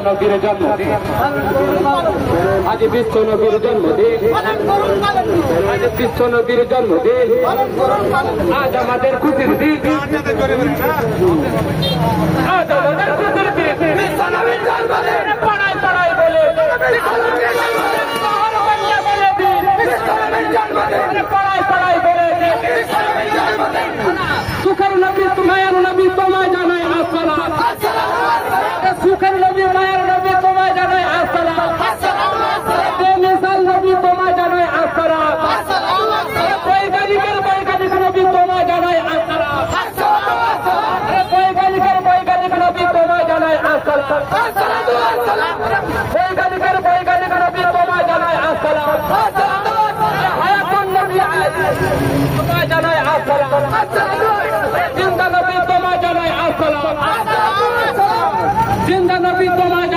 নবীর জন্মদিন আজ বিশ্ব নবীর জন্মদিন আজ বিশ্ব নবীর জন্মদিন আজ আমাদের খুশির দিন আজ আমাদের খুশির দিন বিশ্ব নবীর জন্মদিন পাড়ায় পাড়ায় বলে পাড়ায় পাড়ায় বলে সুখের নবী মায়ের নবী তোমায় জানাই আসসালাম সুখের নবী মায়ের নবী তোমায় জানাই আসসালাম বেমিসাল নবী তোমায় জানাই আসসালাম বৈজ্ঞানিকের বৈজ্ঞানিক নবী তোমায় জানাই আসসালাম বৈজ্ঞানিক নবী তোমায় জানাই আসসালাম বৈজ্ঞানিকের বৈজ্ঞানিক নবী তোমায় জানাই আসসালাম হায়াতুন নবী তোমায় জানাই আসসালাম জিন্দা নবী তোমায় জানাই আসসালাম জিন্দা নবী তোমায়